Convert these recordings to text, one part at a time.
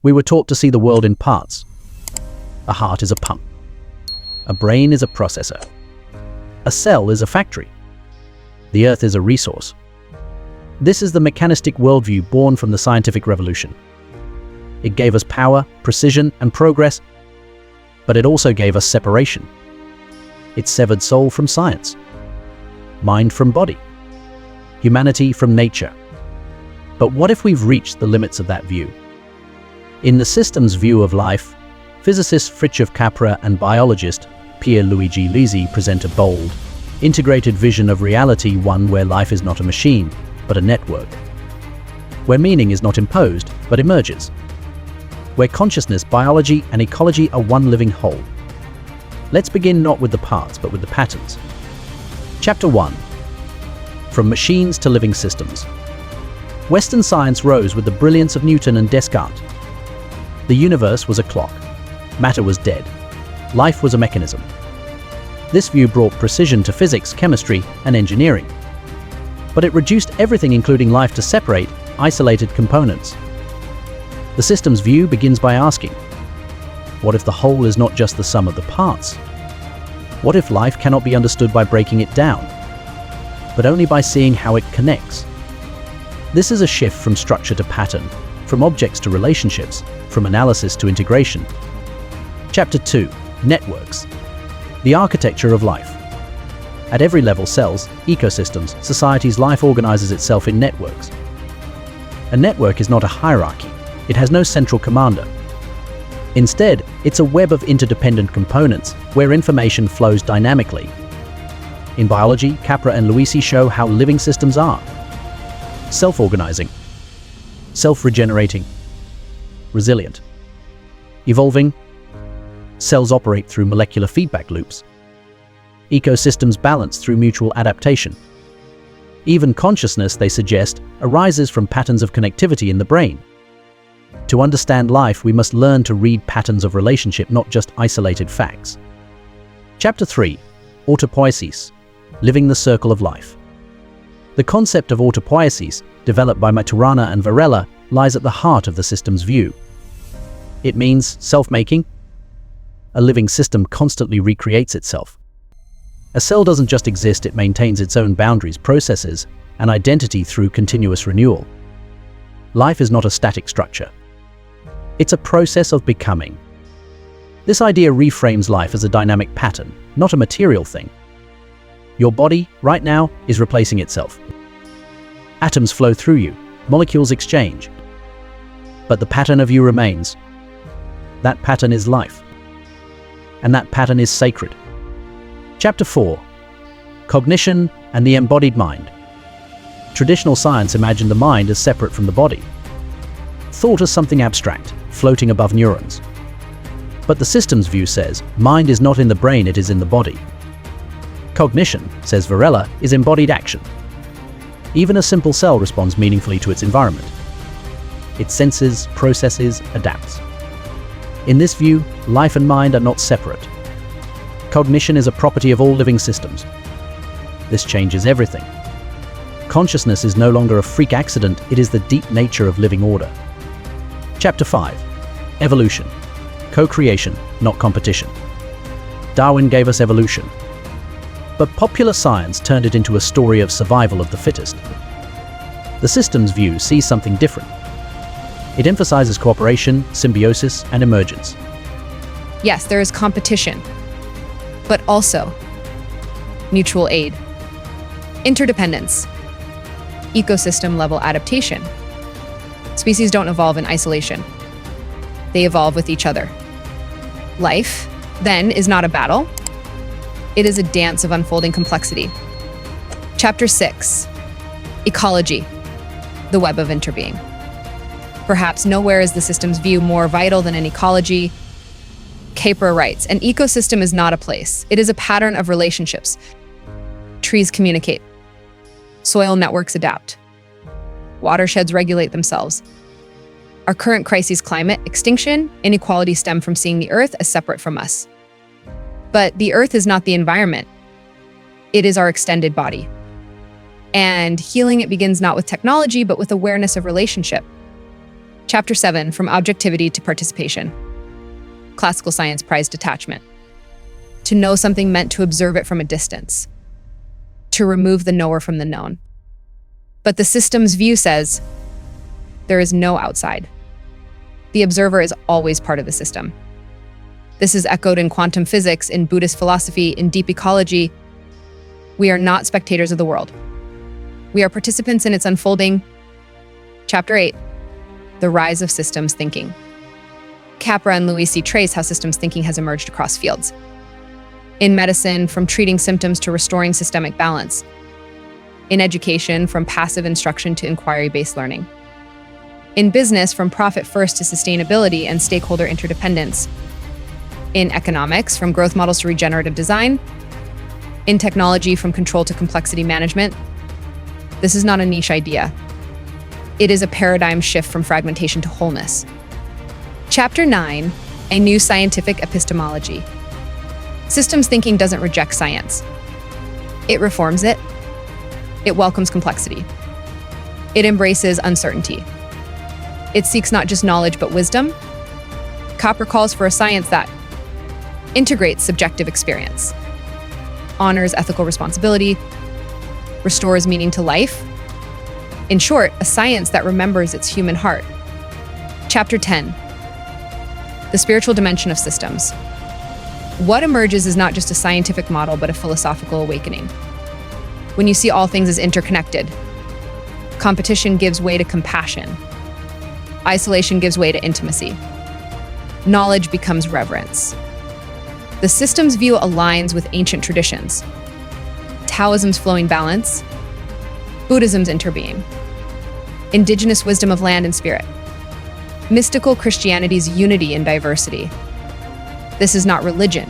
We were taught to see the world in parts. A heart is a pump. A brain is a processor. A cell is a factory. The earth is a resource. This is the mechanistic worldview born from the scientific revolution. It gave us power, precision, and progress, but it also gave us separation. It severed soul from science, mind from body, humanity from nature. But what if we've reached the limits of that view? In the system's view of life, physicist Fritjof Capra and biologist Pier Luigi present a bold, integrated vision of reality, one where life is not a machine, but a network. Where meaning is not imposed, but emerges. Where consciousness, biology, and ecology are one living whole. Let's begin not with the parts, but with the patterns. Chapter 1. From machines to living systems. Western science rose with the brilliance of Newton and Descartes. The universe was a clock. Matter was dead. Life was a mechanism. This view brought precision to physics, chemistry, and engineering. But it reduced everything, including life, to separate, isolated components. The system's view begins by asking, what if the whole is not just the sum of the parts? What if life cannot be understood by breaking it down, but only by seeing how it connects? This is a shift from structure to pattern, from objects to relationships, from analysis to integration. Chapter 2. Networks. The architecture of life. At every level, cells, ecosystems, societies, life organizes itself in networks. A network is not a hierarchy. It has no central commander. Instead, it's a web of interdependent components where information flows dynamically. In biology, Capra and Luisi show how living systems are. Self-organizing, self-regenerating, resilient, evolving. Cells operate through molecular feedback loops. Ecosystems balance through mutual adaptation. Even consciousness, they suggest, arises from patterns of connectivity in the brain. To understand life, we must learn to read patterns of relationship, not just isolated facts. Chapter 3. Autopoiesis. Living the circle of life. The concept of autopoiesis, developed by Maturana and Varela, lies at the heart of the system's view. It means self-making. A living system constantly recreates itself. A cell doesn't just exist, it maintains its own boundaries, processes, and identity through continuous renewal. Life is not a static structure. It's a process of becoming. This idea reframes life as a dynamic pattern, not a material thing. Your body, right now, is replacing itself. Atoms flow through you, molecules exchange. But the pattern of you remains. That pattern is life. And that pattern is sacred. Chapter 4. Cognition and the embodied mind. Traditional science imagined the mind as separate from the body. Thought as something abstract, floating above neurons. But the system's view says, mind is not in the brain, it is in the body. Cognition, says Varela, is embodied action. Even a simple cell responds meaningfully to its environment. It senses, processes, adapts. In this view, life and mind are not separate. Cognition is a property of all living systems. This changes everything. Consciousness is no longer a freak accident, it is the deep nature of living order. Chapter 5. Evolution. Co-creation, not competition. Darwin gave us evolution. But popular science turned it into a story of survival of the fittest. The system's view sees something different. It emphasizes cooperation, symbiosis, and emergence. Yes, there is competition, but also mutual aid, interdependence, ecosystem-level adaptation. Species don't evolve in isolation. They evolve with each other. Life, then, is not a battle. It is a dance of unfolding complexity. Chapter 6. Ecology, the web of interbeing. Perhaps nowhere is the system's view more vital than in ecology. Capra writes, an ecosystem is not a place. It is a pattern of relationships. Trees communicate. Soil networks adapt. Watersheds regulate themselves. Our current crises, climate, extinction, inequality, stem from seeing the Earth as separate from us. But the Earth is not the environment. It is our extended body. And healing it begins not with technology, but with awareness of relationship. Chapter 7, From Objectivity to Participation. Classical science prized detachment. To know something meant to observe it from a distance. To remove the knower from the known. But the system's view says, there is no outside. The observer is always part of the system. This is echoed in quantum physics, in Buddhist philosophy, in deep ecology. We are not spectators of the world. We are participants in its unfolding. Chapter 8, The Rise of Systems Thinking. Capra and Luisi trace how systems thinking has emerged across fields. In medicine, from treating symptoms to restoring systemic balance. In education, from passive instruction to inquiry-based learning. In business, from profit first to sustainability and stakeholder interdependence. In economics, from growth models to regenerative design. In technology, from control to complexity management. This is not a niche idea. It is a paradigm shift from fragmentation to wholeness. Chapter 9, A New Scientific Epistemology. Systems thinking doesn't reject science. It reforms it. It welcomes complexity. It embraces uncertainty. It seeks not just knowledge, but wisdom. Capra calls for a science that integrates subjective experience, honors ethical responsibility, restores meaning to life. In short, a science that remembers its human heart. Chapter 10, The Spiritual Dimension of Systems. What emerges is not just a scientific model, but a philosophical awakening. When you see all things as interconnected, competition gives way to compassion. Isolation gives way to intimacy. Knowledge becomes reverence. The system's view aligns with ancient traditions. Taoism's flowing balance, Buddhism's interbeing, indigenous wisdom of land and spirit, mystical Christianity's unity in diversity. This is not religion.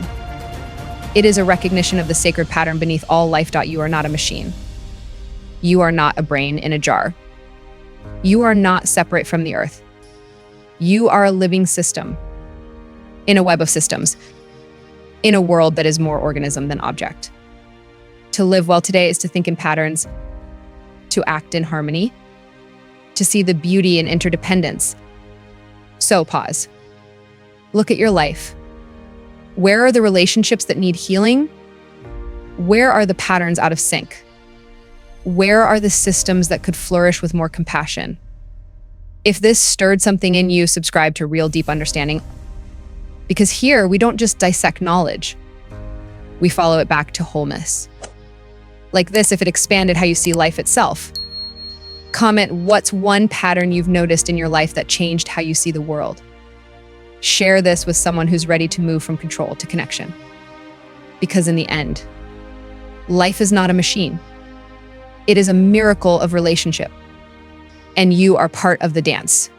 It is a recognition of the sacred pattern beneath all life. You are not a machine. You are not a brain in a jar. You are not separate from the earth. You are a living system in a web of systems, in a world that is more organism than object. To live well today is to think in patterns, to act in harmony, to see the beauty in interdependence. So pause. Look at your life. Where are the relationships that need healing? Where are the patterns out of sync? Where are the systems that could flourish with more compassion? If this stirred something in you, subscribe to Real Deep Understanding. Because here, we don't just dissect knowledge. We follow it back to wholeness. Like this, if it expanded how you see life itself. Comment what's one pattern you've noticed in your life that changed how you see the world. Share this with someone who's ready to move from control to connection. Because in the end, life is not a machine. It is a miracle of relationship. And you are part of the dance.